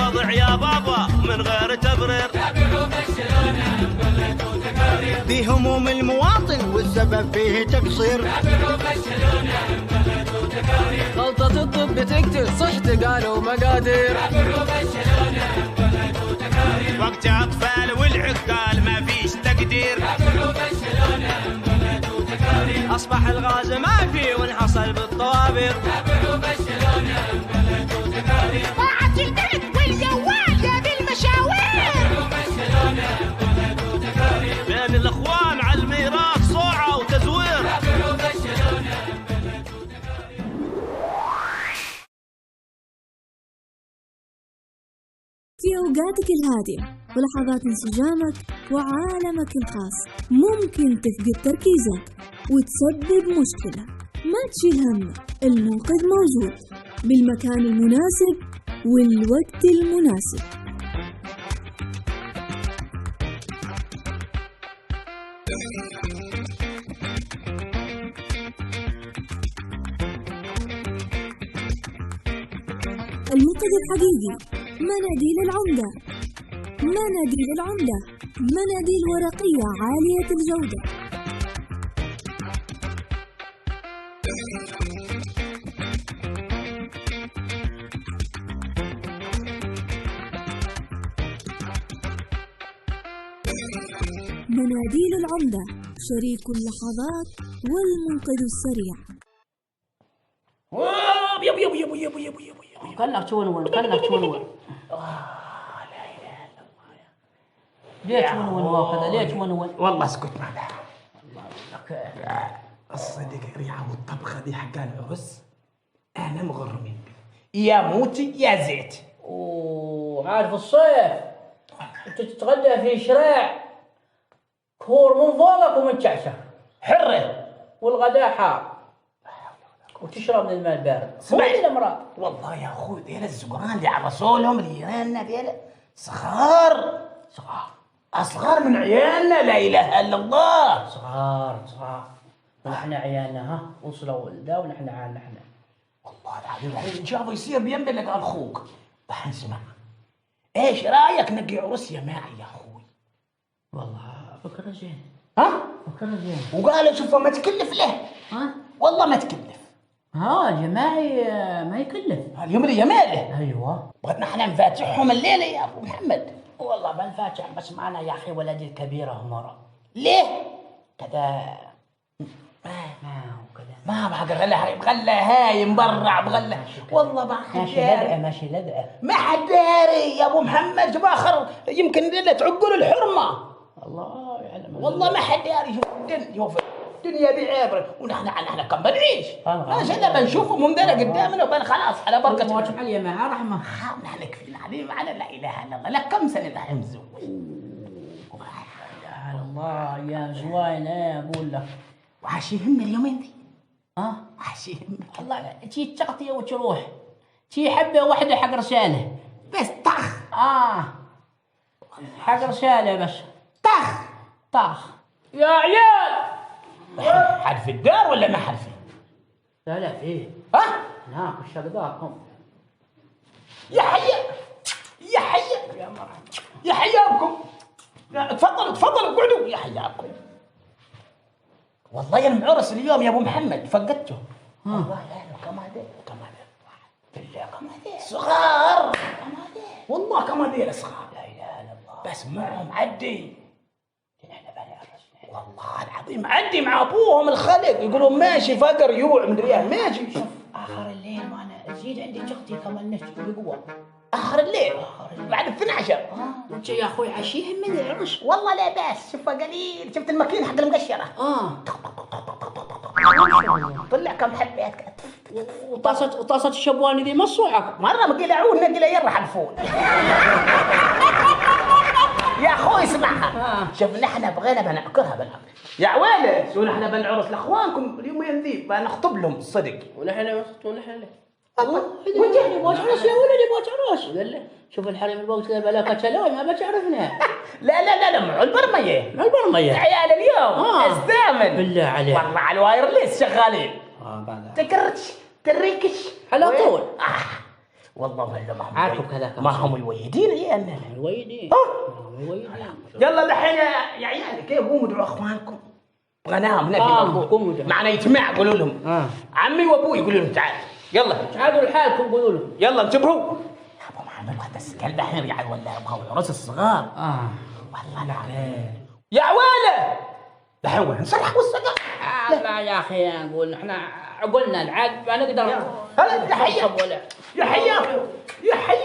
واضع يا بابا من غير تبرير. في هموم المواطن والسبب فيه تقصير. غلطة الطب تقتل صحت قالوا مقادير. وقت أطفال والعقال ما فيش تقدير. أصبح الغاز ما في وانحصل بالطوابير. ضاعت البلد والجوال يا بالمشاوير. بين الأخوان على الميراث صوعة وتزوير. في أوقاتك الهادئة ولحظات انسجامك وعالمك الخاص ممكن تفقد تركيزك وتسبب مشكلة. ما تشيل هم، المنقذ موجود بالمكان المناسب والوقت المناسب. المنقذ الحقيقي مناديل العمدة. مناديل العمدة مناديل ورقية عالية الجودة. مناديل العمدة شريك اللحظات والمنقذ السريع. يب يب يب يب يب يب يب كأنك تونون كأنك تونون. لا إله إلا الله. ليه تونون وكذا ليه تونون؟ والله اسكت معنا. الله لك الصدق ريحة والطبخة دي حق العرس أنا مغرمين يا موتي يا زيت. عارف الصيف أنت تتغدى في شراع كور من فوقك ومن تحتك حرة والغداء حار وتشرب من الماء البارد. سمعت الأمراض والله يا أخوي ديال الزقران اللي على رسولهم ريالنا ديال صغار أصغر من عيالنا. لا إله إلا الله. صغار ونحن عيالنا ها وصلوا ولده ونحن عيالنا احنا. والله العظيم الحين شافوا يصير بينبه لك أخوك. دحين اسمع إيش رأيك نقي عرس يا معي يا أخوي؟ والله فكرة زين. ها؟ فكرة زين. وقالوا شوفوا ما تكلف له. ها؟ والله ما تكلف. جماعي ما يكلف. اليوم اللي ماله. ايوه. بغينا احنا نفاتحهم الليله يا ابو محمد. والله بنفاتح بس معنا يا اخي ولدي الكبيره مرة. ليه؟ كذا ما بغلى هاي مبرع بغلى والله باخي ماشي لدعه ما حد داري يا ابو محمد باخر يمكن ليله تعقل الحرمه. الله يعلم والله ما حد داري. شوف الدنيا بعبره ونحن كم بنعيش ما شاء بنشوفهم هم ذولا قدامنا وبن خلاص على بركه الله. وجه علي مع رحمه نحن كفينا عليه معنا. لا اله الا الله. لك كم سنه دحين مزوج؟ على الله يا زواينه اقول لك. وعاش يهم اليومين دي. عاش يهم والله. تي تغطيه وتروح تي حبه واحده حق رساله بس طخ. حق رساله بس طخ يا عيال. حرف الدار ولا ما حرفي؟ لا فيه. هناك وش اقداركم يا حيا يا حياكم. تفضلوا اقعدوا يا حياكم. والله يا المعرس اليوم يا ابو محمد فقدته. والله لا كمادير بالله كمادير صغار والله كمادير صغار. لا اله الا الله. بس معهم عدي والله العظيم عدي مع ابوهم الخلق يقولون ماشي فقر يوع من ريال ماشي. شوف اخر الليل وانا زيد عندي شغلتي كمان نفسي بقوه. اخر الليل بعد 12. انت يا اخوي عشيه من العرس. والله لا باس. شوفها قليل. شفت الماكينه حق المقشره. طلع كم حبات وطاسه الشبواني ذي مصوعك مره مقلعون نقله يرح الفول. يا اخوي اسمعها. شوف نحن بغينا بنعكرها يا عويله. شو نحن بنعرس لاخوانكم اليومين ذي بنخطب لهم الصدق. ونحن الله وانت بوش عرس يا ولدي بوش عرس. شوف الحريم البوت لا بلا كتلوي ما بتعرفنا. لا مع البرميه عيال اليوم استامن بالله عليك والله على الوايرلس شغالين. بعد تريكش على طول. والله ولا ما هم عارفك هذاك ما هم الويدين عيالنا. الويدين الويدين. يلا دحين يا عيالي كيف قوموا ادعوا اخوانكم. ابغى انام نبي قوموا معنا اجتماع. قولوا لهم عمي وابوي يقولوا لهم تعال. يلا تعالوا لحالكم قولوا لهم. يلا انتبهوا. يا ابو محمد هذا السكال دحين رجال ولا ابغى العرس الصغار. والله لا يا عواله دحين وين نصلح والسقف. لا يا اخي نقول احنا قلنا العاد ما نقدر. هلا يا حي يا حي يا حي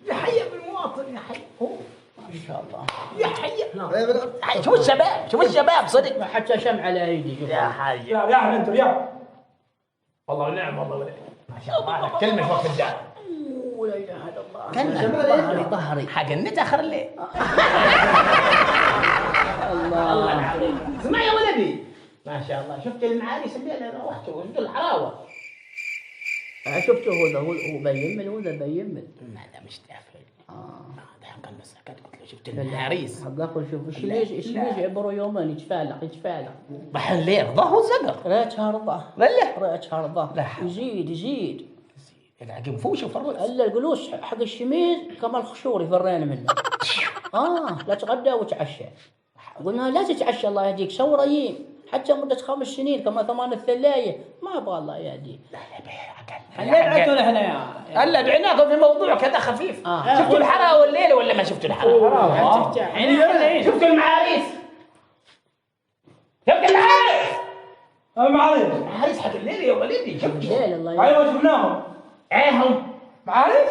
يا حي بالمواطن يا حي. ان شاء الله يا حي. شوف الشباب شوف الشباب صدق حتى شمع على ايدي. يا حي يا اهل انتم يا والله نعم والله ولد ما شاء الله كلمه في وقت الدار. لا اله الا الله. كان ظهري حق النت اخر الليل. الله العظيم. اسمع يا ولدي ما شاء الله شفت المعاريس اللي انا روحت وجد الحلاوه. شفته هو بيمل ولا بيمل؟ هذا مش تافه. دحين كان مسكت قلت له شفت المعاريس. حقاكم شوف الشميج عبروا يومين يتفالق. دحين ليه رضاه وزقر. ريتها رضاه. ريتها رضاه. يزيد. العقم فوش وفرس. الا الجلوس حق الشميز كما الخشوري فرينا منه. لا تغدى وتعشى. قلنا لا تتعشى الله يهديك سوريين حتى مدة 5 سنين كما ثمان الثلاية ما ابغى الله يهديك. لا بيع خلينا احنا يا هلا بعناكم في موضوع كذا خفيف. شفتوا الحرا والليله ولا ما شفتوا الحرا؟ شفتوا المعاريس؟ شفت المعاريس؟ المعاريس حق الليل يا ولدي شفت الليل الله ايوه شفناهم. هم معاريس؟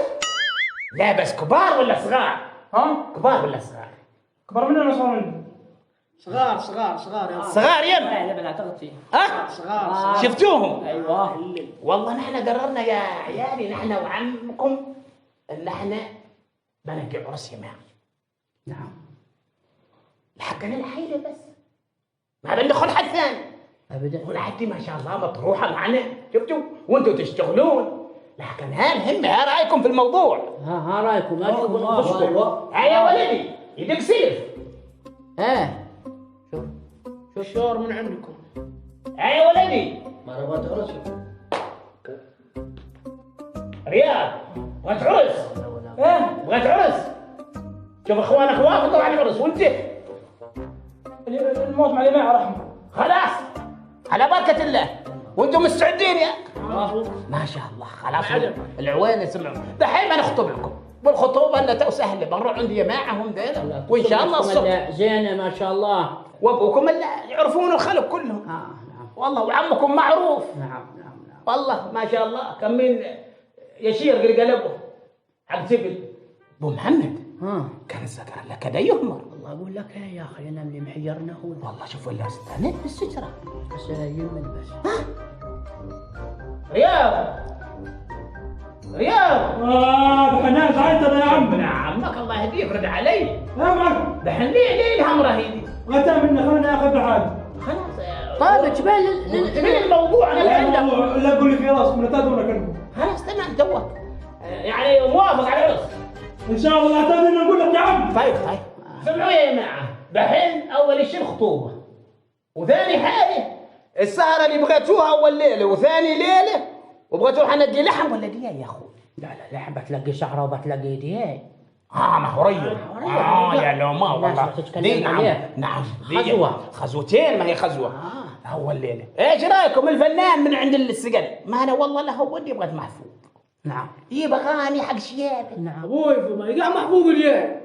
لا بس كبار ولا صغار؟ كبار ولا صغار؟ كبر مننا ولا صغار مننا؟ صغار يا صغار يم. لا تغطي. صغار. شفتوهم؟ ايوه. والله نحن قررنا يا عيالي نحن وعمكم ان نحن بنقي عرس يا نعم. لحقنا الحيله بس ما بندخل حد ثاني ابدا. والعدي ما شاء الله مطروحه معنا شفتوا وانتم تشتغلون. لكن المهمه ها رايكم في الموضوع. ها رايكم ما تقولون خشكم. يا ولدي يدك سيف. شوف الشعور من عندكم. يا ولدي ما ربط عرسك. رياض بغيت عرس. بغيت عرس. شوف اخوانك وافقوا على العرس وانت الموت مع الجماعه رحمه. خلاص على بركه الله وانتم مستعدين يا ما شاء الله. خلاص العوين يسمعوا دحين ما نخطب لكم والخطوبه انها سهله بنروح عند جماعهم ذيلا وان شاء الله الصبح زينه ما شاء الله. وابوكم اللي يعرفون الخلق كلهم. نعم. والله وعمكم معروف. نعم. والله ما شاء الله كم من يشير قلقلبه حق زبل. ابو محمد كان الزكر لك كذا يهمر. والله اقول لك يا اخي انا اللي محيرنا هو. والله شوف ولا استنيت بالستره بس يمل بس. رياض دحين زعلت انا يا عم. ابن عمك الله يهديك رد علي. يا معلم دحين ليه الهمره هذي؟ غتا منا خلينا ناخذ بحال. خلاص طيب تبان من الموضوع انا اللي عندك. لا تقول لي في راسكم لا تدورنا كلكم. خلاص تمام توك يعني موافق على العرس. ان شاء الله لا تدري نقول لك يا عم. طيب سمعوا يا جماعه دحين اول شيء الخطوبه وثاني حاجه السهره اللي بغيتوها اول ليله وثاني ليله وبغيتوا حندي لحم ولا دياي يا اخوي؟ لا لحم بتلاقي شعره وبتلاقي دياي. ما هو ريب. يا لو ما والله دي نعم خزوتين ما هي خزوه. اول ليله ايش رايكم الفنان من عند السقل ما انا والله له ودي بغيت محفوظ. نعم يبغى غاني حق شيابه. نعم ابوي ما يقع محفوظ الياي.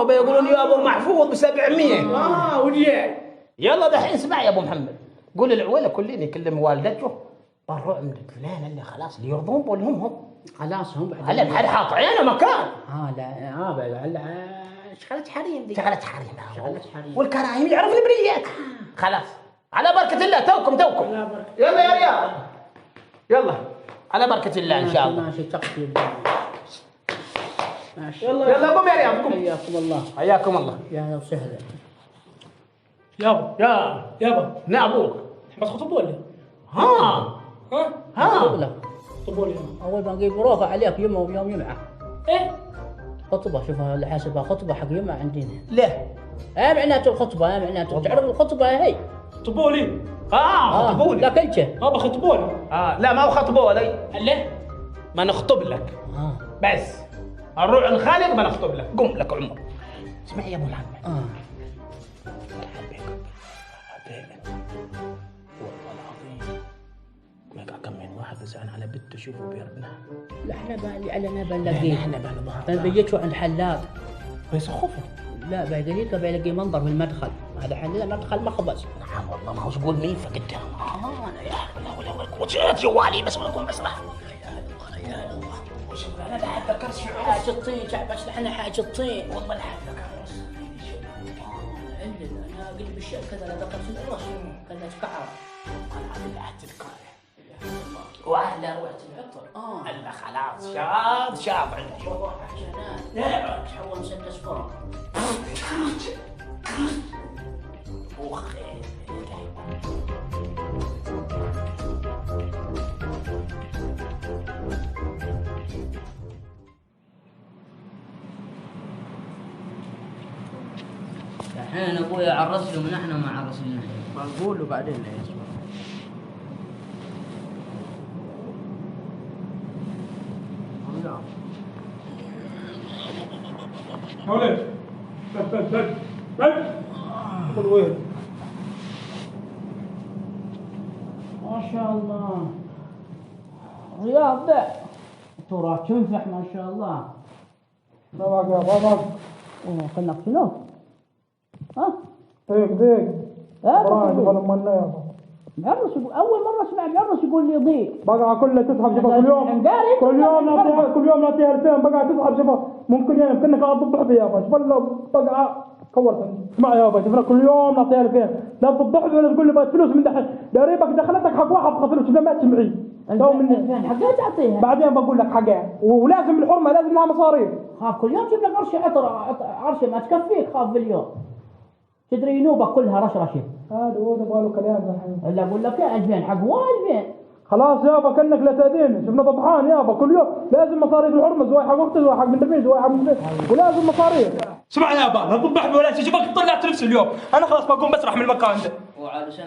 بيقولون يا ابو محفوظ ب 700. والياي. يلا دحين اسمع يا ابو محمد قول العويله كلين يكلم والدته بروا عند فلان اللي خلاص اللي يرضون بولهم خلاص هم هلا الحد حاط عينه مكان. لا شغلة حريم دي. شغلة حريم والكراهيم يعرف البريات. خلاص على بركة الله توكم يلا يا رياض يلا على بركة الله ان شاء الله. ماشي تقتل ماشي. يلا قوم يا رياض قوم. حياكم الله. يا اهلا وسهلا. يابا نعم ابوك ما تخطبوا لي. خطبوا لي اول ما نجيب روفه عليك يوم يمعه. خطبه شوفها اللي حاسبها خطبه حق يمعه عندنا. ليه؟ معناته الخطبه معناته تعرف الخطبه هي. خطبوا لي. خطبوا لي. لا كلشه. بخطبوا لي. لا ما هو خطبوا لي. ليه؟ ما نخطب لك. بس نروح الخالق ما نخطب لك. قم لك عمر. اسمع يا ابو محمد. والله العظيم ما كم من واحد زعلان على بنته شوفوا بيربنها. لا احنا بالي علينا بنلاقيه. احنا بنظهر. بنبيته عند حلاق. بيسخفوا. لا بيدليك بيلاقي منظر في المدخل. هذا عندنا مدخل مخبز. نعم والله ما هوش قول مين فقدها. انا يا حول ولا قوة الا بالله. جوالي بس ما اكون مسرح. لا اله الا الله. انا لا اتذكر شعور. حاج الطين بس احنا حاج الطين. والله لا اتذكر. انا قلت بالشيء كذا لا ذكرت الراس كذا تكعر. انا لا اتذكر. واهلا رحت العطر. الا خلاص شاب عندي. والله حاجة تحول مسدس فرن. اخي الحين ابوي عرس له من احنا ما عرس لنا. بقول له بعدين لا يسمع. حولين بد قول وين. ما شاء الله رياض ده ترى تنفح ما شاء الله. بابا يا بابا خلنا نقتلوه. ها؟ ديك براي ولا منا يا بابا. معرس اول مره اسمع معرس يقول لي ضيق. بقى كلها تسحب شباب كل يوم. كل يوم نعطيها 2000 بقى تسحب شباب. ممكن يعني كأنك قاعد تضحي يا بابا. ولا بقى كورت. اسمع يا بابا شوفنا كل يوم نعطيها 2000. لا تضحي ولا تقول لي بس فلوس من دحين. قريبك دخلتك حق واحد فلوس ما تسمعي. تو مني حقها تعطيها. بعدين بقول لك حقها ولازم الحرمه لازم لها مصاريف. خاف كل يوم تجيب لك عرشه عرشه ما تكفيك خاف باليوم. تدري ينوبك كلها رشرشه. هذا هو يبغى له كلام الحين. الا اقول لك 2000 حق 2000. خلاص يابا كانك لا تأذيني. شفنا طبحان يابا كل يوم لازم مصاريف الحرمه. زواج حق اختي زواج حق بنت البنت زواج حق ولازم مصاريف. اسمع يابا لا تضحك ولا شيء. شوفك طلعت نفس اليوم. انا خلاص بقوم بسرح من المكان ده. وعلى سمح.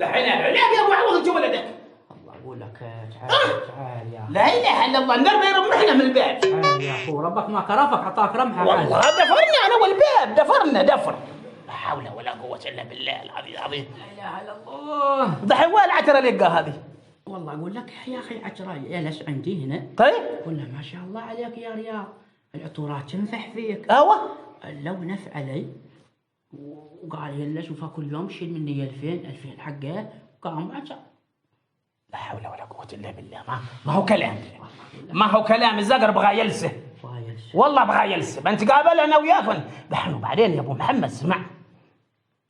دحين العلاج يا ابو عوض انت ولدك. الله اقول لك تعال يا لا اله الا الله النار يرمحنا من الباب. تعال يا اخو ربك ما كرفك اعطاك رمحه. والله دفرني انا والباب دفرنا دفر. لا حول ولا قوة الا بالله العلي العظيم. لا اله الا الله. دحين وين العترة اللي لقاها هذه؟ والله اقول لك يا اخي عترة جالس عندي هنا. طيب قلنا ما شاء الله عليك يا رياض العطورات تنفح فيك. ايوه لو نفع علي وقال يلا شوفها كل يوم شيل مني 2000 حقه قام عشان. لا حول ولا قوة الا بالله. ما هو كلام. ما هو كلام الزقر بغى يلسه. والله بغى يلسه. بنتقابل انا وياكم دحين. وبعدين يا ابو محمد اسمع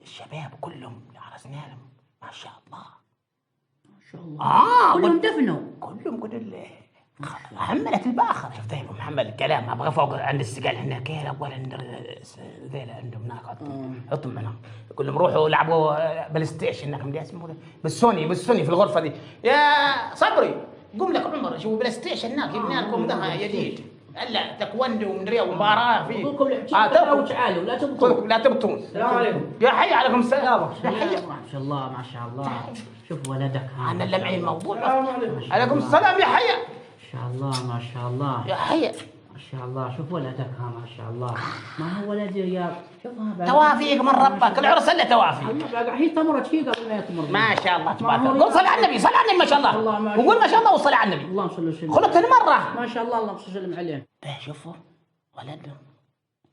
الشباب كلهم عرسنا لهم ما شاء الله. ما شاء الله. كلهم دفنوا. كلهم قلت حملت الباخر. شفت يا ابو محمد الكلام ابغى فوق عند السقال هنا كيلا ولا ذيلا عندهم هناك حطهم هناك. كلهم روحوا لعبوا بلاي ستيشن هناك مدري اسمه بالسوني في الغرفه دي. يا صبري قوم لك عمر شوفوا بلاي ستيشن هناك جبنا لكم ده جديد. الا تكوندو ومدري ومباراه فيه. تعالوا لا تبطون. لا تبطون. السلام عليكم. يا حي عليكم السلام. ما شاء الله ما شاء الله. شوف ولدك هذا. انا اللي معي الموضوع. عليكم السلام يا حي. ما شاء الله ما شاء الله. يا حي ما شاء الله. شوف ولدك ها ما شاء الله. ما هو ولدي رياض. شوفها توافيق من ربك العرس الا توافي. هي تمرت فيه قبل ما يتمر. ما شاء الله تبارك الله. قول صل على النبي. صل على النبي ما شاء الله. وقول ما شاء الله وصل على النبي. اللهم صل وسلم. خلق ثاني مره. ما شاء الله اللهم صل وسلم عليه. شوفوا ولدهم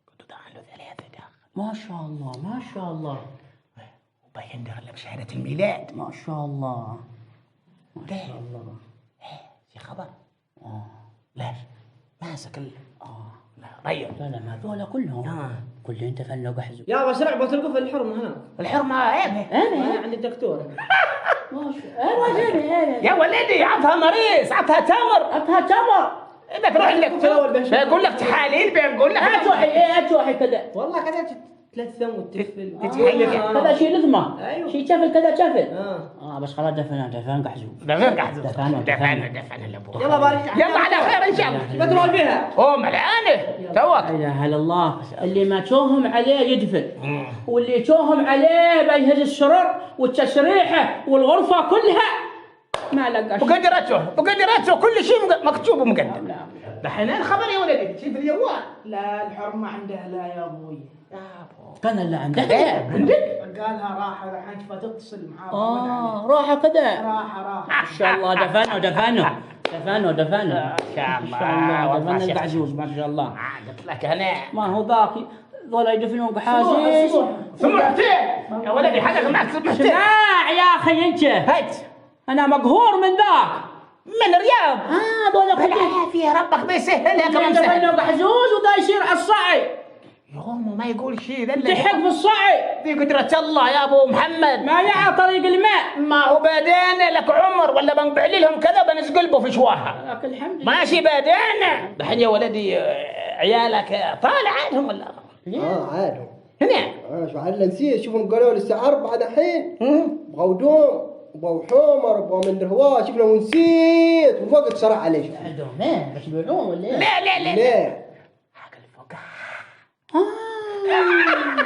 كنت داخل 3 داخل. ما شاء الله ما شاء الله. وبين دخل بشهاده الميلاد. ما شاء الله ما شاء الله. في خبر؟ ليش؟ ماسك لا ريح. لا ما هذول كلهم كلهم تفلوا قحزوا. يا بسرع بتلقوا في الحرمه هناك. الحرمه انا عند الدكتور. ما شاء الله. يا ولدي عطها مريض عطها تمر. انك تروح لك بقول لك تحاليل بقول لك اتوحي كذا. والله كذا تلثم وتفل. كذا شيء لثمه. ايوه شيء شفل كذا شفل. بس خلاص دفن قحزوا. دفن الابوه. يلا بارك. يلا على خير ان شاء الله. بتروح بها. ملعانه توك. لا اله الا الله. اللي ما توهم عليه يدفن واللي توهم عليه بيهز السرر والتسريحه والغرفه كلها ما لقى شيء. بقدرته كل شيء مكتوب ومقدم. دحين الخبر يا ولدي شوف الجوال. لا الحرمة عنده لا يا ابوي. كان اللي عنده عندك؟ قالها راحة الحين تبغى تتصل معاه. راحه كذا. راحة ما شاء الله دفنوا ما شاء الله دفن القعزوز ما شاء الله. قلت لك انا ما هو ذاك ذولا يدفنون قحازيز. سمعتين يا ولدي حدث معك سمعتين. اسمع يا اخي انت هات انا مقهور من ذاك من الرياض. ذولا بالعافية ربك بيسهلها كمان سهل. دفنوا قحزوز وذا يصير على الصعي. يوم ما يقول شيء ذا تحق في الصعي. ذي قدرة الله يا ابو محمد. ما يعى طريق الماء. ما هو بعدين لك عمر ولا بنبيع لهم كذا بنسقلبه في شواها. لكن الحمد لله ماشي بعدين. دحين يا ولدي عيالك طالع عادهم ولا؟ عادهم. هنا. شو عاد نسيت شوفهم قالوا لي الساعة 4 دحين. بغوا دوم بغوا حمر بغوا من هوا شوفنا ونسيت والوقت سرع عليه. عندهم ماء بس يبيعون ولا ايه؟ لا حق الفقاعة.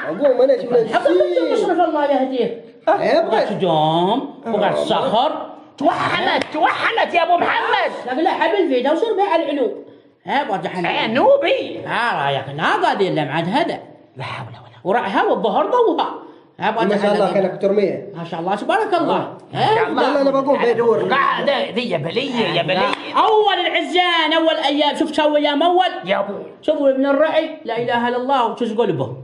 أقوم أنا شوفنا نسيت. مصرف الله يهديك. بغيت دوم بغيت صخر. توحنت يا ابو محمد. لكن لا حبل فيدا وصير بيع العلو. برجع نوبي. رايك ناقد الا معاد هذا. لا حول ولا ورعها والظهر ضوها. ما شاء الله كانك ترميه. ما شاء الله تبارك الله. يلا أنا بقوم بدور. قاعدة ذي يا بلية أول العزان أول أيام شوف سوى أيام أول يا أبو شوفوا ابن الرعي لا إله إلا الله وتش قلبه.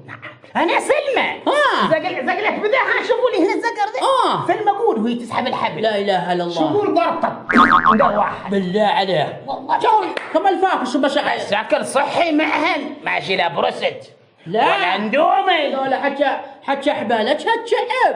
أنا سلمى. زقلك بدها شوفوا لي هنا الزقر ذي. سلمى قول وهي تسحب الحبل. لا إله إلا الله. شوفوا القرطة. ندور واحد. بالله عليه. والله. كم الفاكس بس أكل صحي معهن ماشي لا بروست. لا ولا اندومي ولا حتى حبالتها تشعب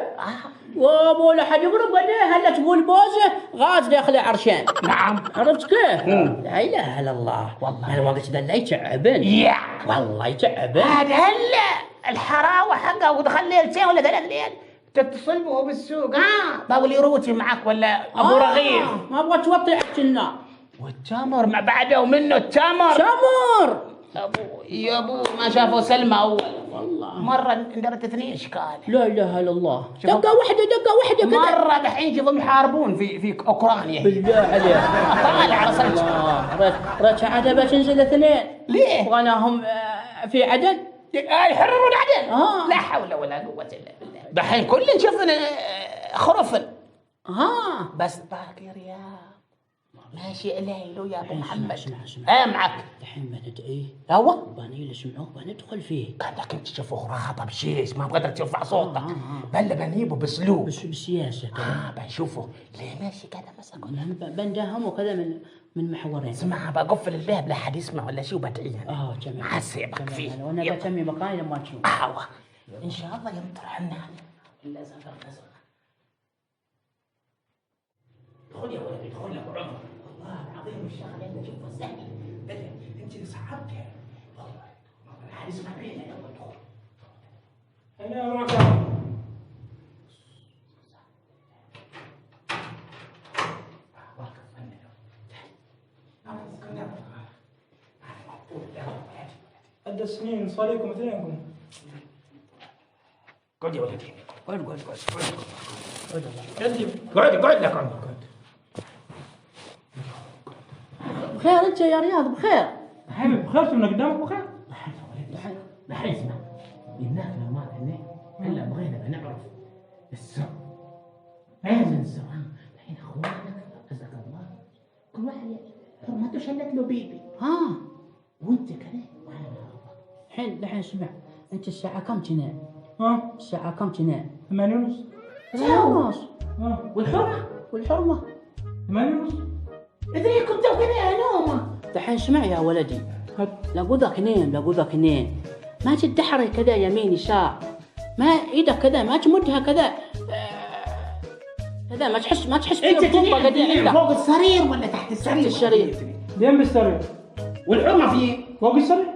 وابو لا حد يقرب عليه هلا تقول بوزه غاز داخل عرشان. نعم عرفت كيف؟ لا اله الا الله والله الوقت ذا لا يتعبن يا والله يتعبن. هذا هلا الحراوه حقه ودخل ليلتين ولا 3 ليال تتصل به بالسوق باقول لي روتي معك ولا ابو رغيف ما ابغى توطي حق النار والتمر ما بعده ومنه التمر تمر يا ابو ما شافوا سلمى اول والله مره اندرت 2 اشكال. لا اله الا الله. دقه واحده كذا مره دحين شوفهم يحاربون في اوكرانيا. بالله عليك طالع على صلصه ريت عاد تنزل 2 ليه؟ بغناهم في عدن يحررون عدن. لا حول ولا قوه الا بالله. دحين كل نشوف خرفن بس باقي رياض ماشي إليه يا ابو محمد. اسمع معك الحين بندعيه ايوه باني يسمعوه بندخل فيه. كانك انت تشوفه خراطه بشيش ما بقدر ترفع صوتك بل بنجيبه باسلوب بالسياسه كذا بنشوفه ليه ماشي كذا مثلا بنداهم وكذا من محورين. اسمع بقفل الباب لا حد يسمع ولا شيء وبدعيه تمام حسيبك فيه وانا بتمي مكاني لما تشوف ان شاء الله يمطر عنا الا زفر نزل. ادخل يا ولدي ادخل يا ابو عمر والله العظيم الشغله اللي اشوفها سهله انت اللي صعبتها ما حد يسمع فينا يلا ادخل انا معك. عدى سنين صار لكم اثنينكم. قعد يا ولدي قعد لك عمر قعد. بخير انت يا رياض بخير. حبيبي بخير شفنا قدامك بخير. دحين اسمع الناس لو ما هنا هلا بغينا نعرف السر لازم السر الحين اخوانك عزك الله كل واحد حرمته شلت له بيبي وانت كذا الحين اسمع انت الساعة كم تنام؟ الساعة كم تنام؟ 8:30. 8:30 والحرمة 8:30. ادري كنت وكذا يا نومه. دحين اسمع يا ولدي لاقو ذاك نين ما تدحري كذا يمين يسار ما ايدك كذا ما تمدها كذا كذا ما تحس انت تنام فوق السرير ولا تحت السرير؟ تحت السرير. جنب السرير. والحرمة فيه فوق السرير.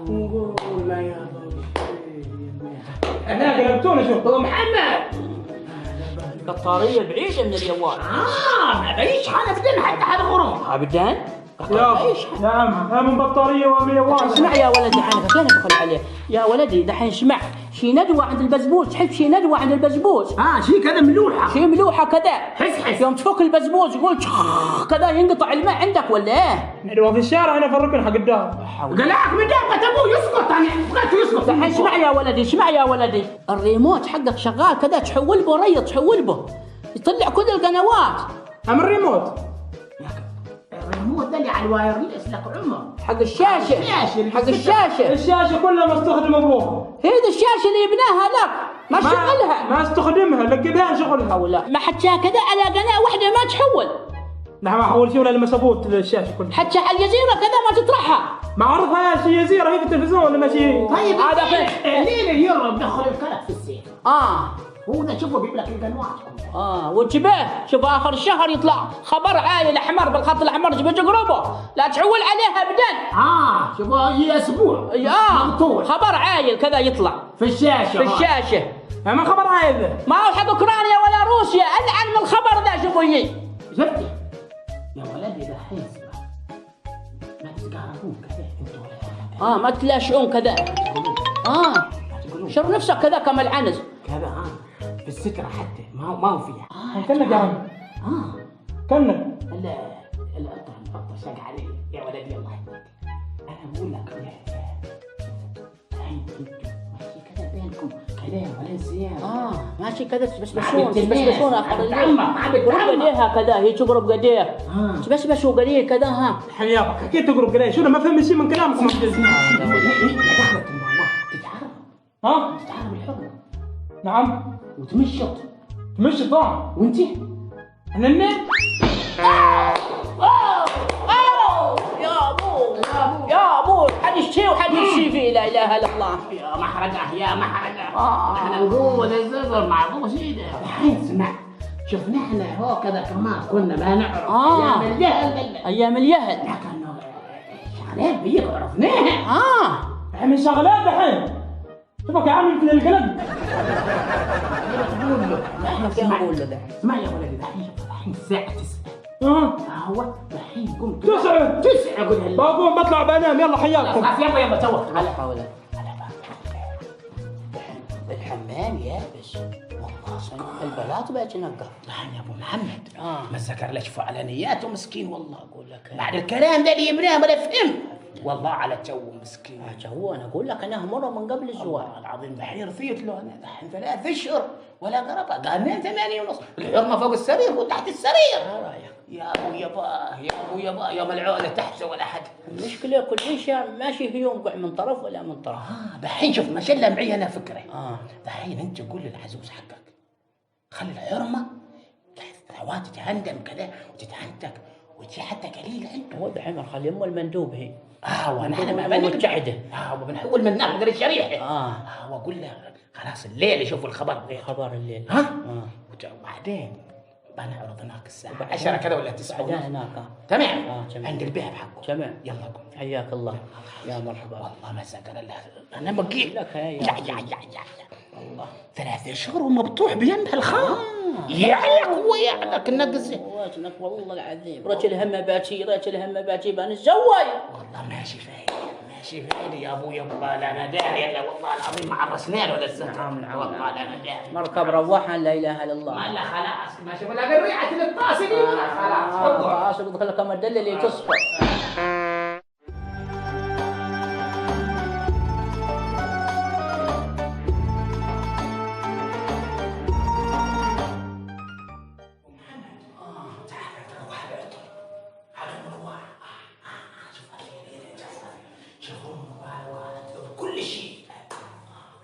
نقول لا يا احنا قلبتونا شوف ابو محمد قطارية بعيدة من اليوال. ما بعيش حالة بدن حتى هذا غرم. أبداً؟ نعم من بطارية ومن يوال. اسمع يا ولدي أنا فين أدخل عليه؟ يا ولدي دحين اسمع شي ندوة عند البزبوز، تحب شي ندوة عند البزبوز. شي كذا ملوحة. شي ملوحة كذا. حس. يوم تفك البزبوز يقول كذا ينقطع الماء عندك ولا ايه؟ ندوة في الشارع هنا في الركن حق الدار. قلعك من دابة ابوه يسكت، انا بغيته يسكت. الحين اسمع يا ولدي، اسمع يا ولدي، الريموت حقك شغال كذا، تحول به ريض، تحول به يطلع كل القنوات. أم الريموت؟ الريموت ده اللي على الوايرلس لك عمر. حق الشاشة. حق الشاشة. الشاشة كلها ما استخدم ابوها. هذه الشاشة اللي يبناها لك ما شغلها. ما استخدمها، لقبها شغلها. ولا ما حتى كذا على قناة واحدة ما تحول. نعم، ما حول شيء ولا لما سبوت الشاشة كلها. حتى على الجزيرة كذا ما تطرحها. ما عرفها يا شي جزيرة، هي في التلفزيون ولا ماشي. طيب هذا فين؟ ليه اليورو بدخل الكلك في الزيت؟ هو ده شوفه بيجيب لك القنوات. وانتبه، شوف اخر الشهر يطلع خبر عائل احمر بالخط الاحمر، تبي تقربه لا تحول عليها ابدا. شوفوا هي اسبوع. مقطوع. خبر عائل كذا يطلع في الشاشة. في الشاشة. ما خبر هذا. ما هو حق اوكرانيا ولا روسيا، العن من الخبر ذا. شوفوا يجي. شفتي؟ يا ولدي دحين ما تتقاربون كذا انتوا. ما تلاشعون كذا. شر نفسك كذا كما العنز. كذا في السترة حتى ما هو فيها. كنك يا عم. كنك. القطة شاق علي يا ولدي الله يهديك. انا بقول لك الحين انتوا ماشي كذا بينكم كلام ولا انسيان. ماشي كذا تبسبسون اخر الليل. قرب قديها كذا، هي تقرب قديه. تبسبسوا قليل كذا. حياك اكيد تقرب قليل. شو ما فهم شيء من كلامكم. تتعرف الحرة. نعم. وتمشط. تمشط وانتي؟ انا يا ابو حد يشتي وحد يشتي فيه، لا اله الا الله. يا محرقة احنا نقول الزفر مع ابو سيدة. الحين اسمع، شفنا احنا هو كذا كمان كنا ما نعرف. ايام الجهل. ايام الجهل. لكن شغلات بيك عرفناها. من شغلات الحين. شوفك يا عم مثل القلب. اسمع يا ولدي، الحين الساعة 9. هو الحين قمت 9 قول بقوم بطلع بنام. يلا حياكم. يلا توك. لا حول. الحمام يابس والله، البلاط بقت تنقر. الحين يا ابو محمد ما ذكر لك فعلانياته مسكين والله. اقول لك بعد الكلام ده اللي يبناه ما فهم والله على جو مسكين. جو انا اقول لك انا مره من قبل الزواج العظيم بحير ثيت له انا الحين 3 اشهر ولا قربها. قال لنا 8 ونص. الحرمه فوق السرير وتحت السرير. رايك يا ابو يابا يا ملعونه تحت ولا حد. المشكله كل شيء ماشي في يوم من طرف ولا من طرف. دحين شوف ما شاء الله معي انا فكره. دحين انت قول للعزوز حقك خلي الحرمه ثوات تتهندم كذا وتتهنتك وتجي حتى قليل عنده. هو دحين نخلي ام المندوب هي. ونحن ما متحده. وبنحول من نقدر الشريحه. واقول له خلاص الليل يشوفوا الخبر. خبر الليل. وبعدين بنعرض هناك الساعه 10 كذا ولا 9 بعدين هناك. تمام. عند الباب حقه. تمام. يلا قم. حياك الله. يا مرحبا. والله ما سكر الله. انا بقيت لك يا الله 3 اشهر ومبطوح بيمها الخام. يعلك ويعلك النقص. واتنك والله العظيم. رجل هم باتي بان الزواي. والله ماشي فايدة يا ابوي والله لا انا داعي الا والله العظيم ما عرسنا له للزهر. والله لا انا داعي. مركب روحا لا اله الا الله. لا خلاص ما شوف الا ريحه الطاسه دي خلاص. خلاص لك ما دل اللي تصفى. كل شيء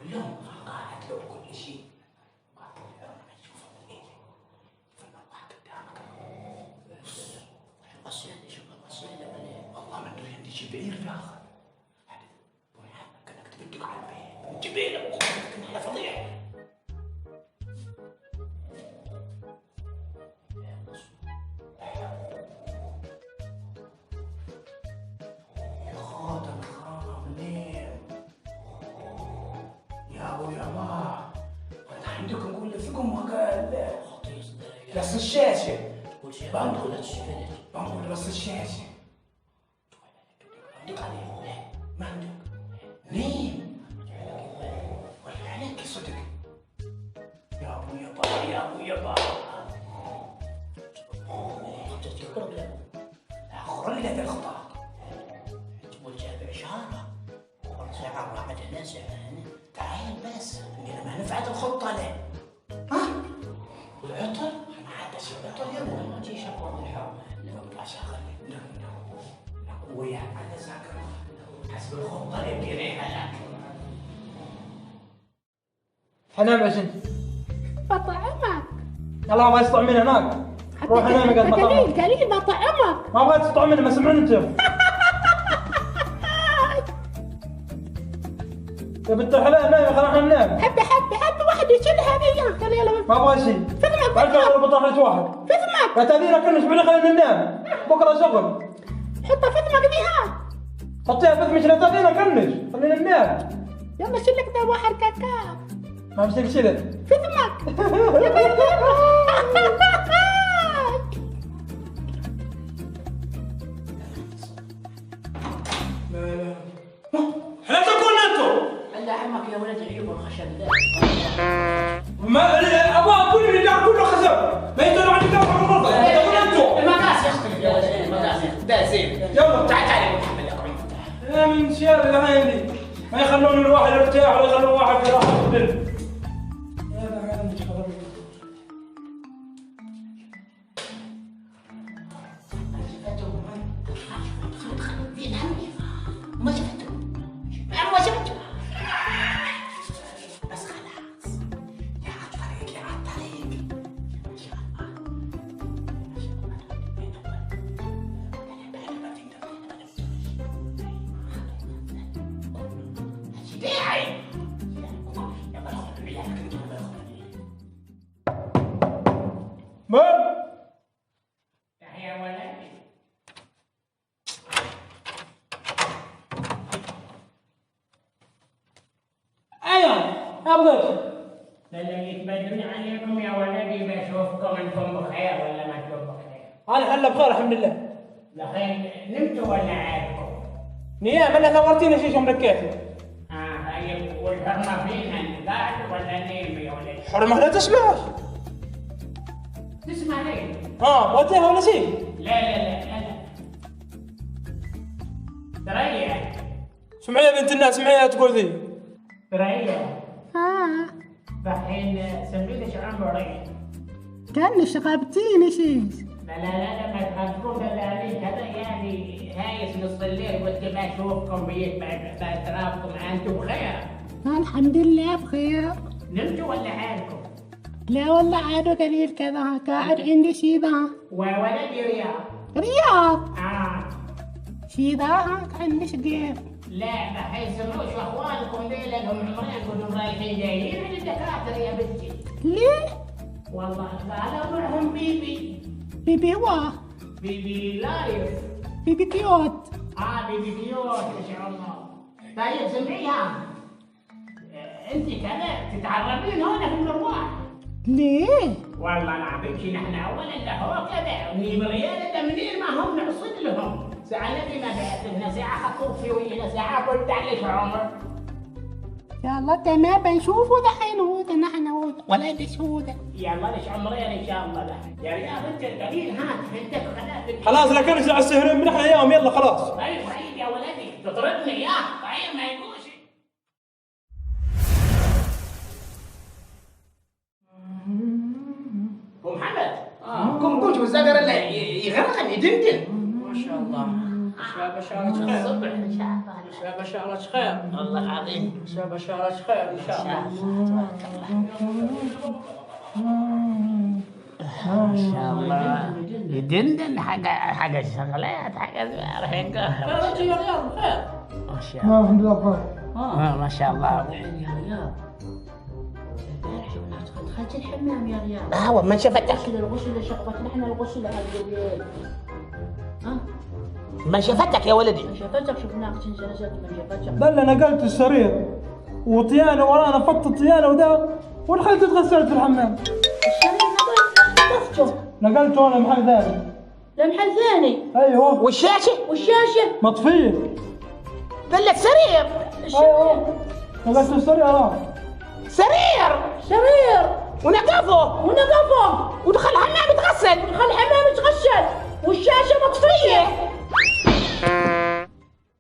اليوم قاعد له كل شيء. والله ما ادري عندي شيء بعير في اخر. كانك تبدك على البيت جبيله وخذك على فضيحه. عندكم نقول لكم وقال بس الشاشة بنقول بس الشاشة عندك عليه ما عندك نيم ولا عليك يا ابو يبا خرجت الخطا تقول جاب اشاره ورجع بعد نزع تعال بس عندنا ما نفعت الخطه له ها والعطر ما عاد شي عطر يا ابو ما تجي شكوى من الحرمه لا ما شغل ويا على ساكر حسب الخطه اللي بديريها لك حنام عشان بطعمك يلا ما يستطعمين هناك روح نام قد ما طعمك قليل بطعمك ما بغيت تستطعمين ما سمعون انت يا بنت الحلال نامي خلينا ننام حبة واحد يشيلها هذه قال يلا ما ابغى شيء فثمك بعد بطاحة واحد فثمك لا تأذينا كلش بعدين خلينا ننام بكره شغل حطها فثمك ذيها حطيها فثمك لا تأذينا كلش خلينا ننام يلا شيلك ذا واحد كاكا ما بصير شيلت فثمك يلا لا تكون انتم الا عمك يا ولد عيوب الخشب ذا ما ابغى كل اللي جاء كله خسر ما يقدروا عندي دافع من الغرفه تكون انتم المقاس يختلف يا ولد المقاس ده زين يلا تعال يا ابو محمد يا من شياب العين دي ما يخلون الواحد يرتاح ولا يخلون واحد في راحه الدل بس خلاص يا طريق يا طريق ان شاء الله من؟ يا ولد ايوه يا بغيت لأن يتبدلون عليكم يا ولدي بشوفكم انتم بخير ولا ما انتم بخير. انا هلا بخير الحمد لله الحين نمتوا ولا عادكم؟ نيام انا ثورتينا شيء ملكيتي طيب والحرمة فينا قاعد ولا نايم يا ولدي؟ حرمه لا تسمعش تسمع لي؟ بغيتيها ولا شيء؟ لا تريح سمعي يا بنت الناس سمعيها تقول ذي تريح الحين سميلي شو عمري؟ كان شغبتيني شيء لا ما تخافون دلالين كذا يعني هايس نص الليل وانت ما اشوفكم بيت بعد ترافقكم انتم بخير. الحمد لله بخير. نمتوا ولا عادكم؟ لا والله عادوا قليل كذا قاعد عندي شيبة. وولدي رياض. شيبة عندي شقيق. لا ما حيسمعوش اخوانكم ذي لانهم عمرين كلهم رايحين جايين عند الدكاتره يا بنتي. ليه؟ والله قالوا معهم بيبي هو؟ بيبي لايف. بيبي كيوت. بيبي كيوت ما شاء الله. طيب سمعيها انت كذا تتعرفين هنا في المروح. ليه؟ والله العظيم نحن اولا له كذا ونجيب الريال منين ما هم نقصد لهم. ساعة ما بعثنا ساعة خطوفي وينا ساعة قلت عليك عمر. يا الله تمام بنشوفه دحين هو نحن هو ولا دشوده. يلا ليش عمرين ان شاء الله دحين. يا رياض انت القليل هات عندك خلاص لا كرش على السهرين من احنا اياهم يلا خلاص. طيب يا ولدي تطردني يا طيب ما يقولش. ابو محمد قم شوف الزقر اللي يغرقن يدندن. ما شاء الله بشارة خير الصبح ان شاء الله. بشارة خير والله العظيم بشارة خير ان شاء الله. ما شاء الله يدندن حق الشغلات حق الحين قهر. خير يا رياض خير. ما شاء الله الحمد لله بخير. ما شاء الله. الحين يا رياض البارح دخلت الحمام يا رياض. ما شفتك كذا الغسل شقفت نحن الغسل هالقبيل. ما شفتك يا ولدي. ما شفتك شفناك نزلت ما شفتك. لا انا نقلت السرير وطيانه ورانا فط الطيانه وده ودخلت اتغسلت في الحمام. السرير نظفته. نقلته انا محل ثاني. لمحل ثاني. ايوه. والشاشه مطفيه. قلت سرير. ايوه نقلت السرير سرير سرير ونقوته. ونقفوا ودخل الحمام يتغسل والشاشة مطفية.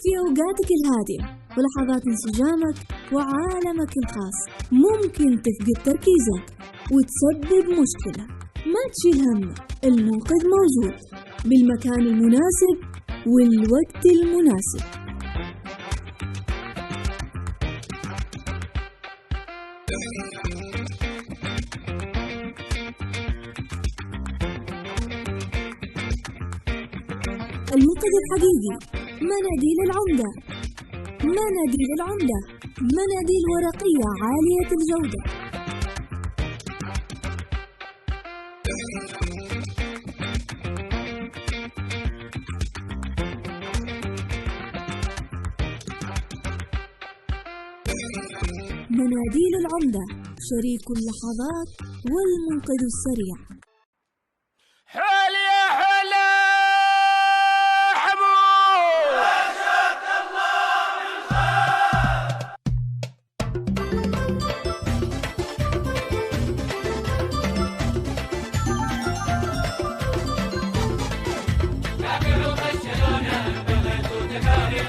في أوقاتك الهادئة ولحظات انسجامك وعالمك الخاص ممكن تفقد تركيزك وتسبب مشكلة. ما تشيل هم، المنقذ موجود بالمكان المناسب والوقت المناسب. المنقذ الحقيقي مناديل العمدة، مناديل ورقية عالية الجودة. مناديل العمدة شريك اللحظات والمنقذ السريع. حول يا حلا حمود وجهك الله بالخير.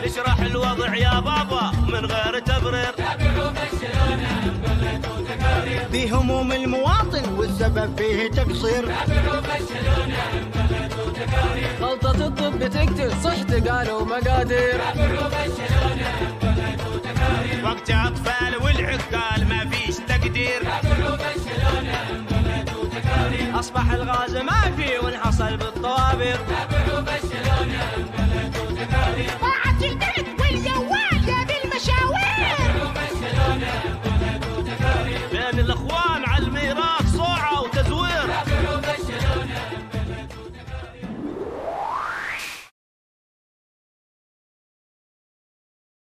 اشرح الوضع يا بابا من غير تبرير. في هموم المواطن والسبب فيه تقصير. غلطة الطب تقتل صحت قالوا مقادير. وقت اطفال والعقال ما فيش تقدير. اصبح الغاز ما فيه وانحصل بالطوابير.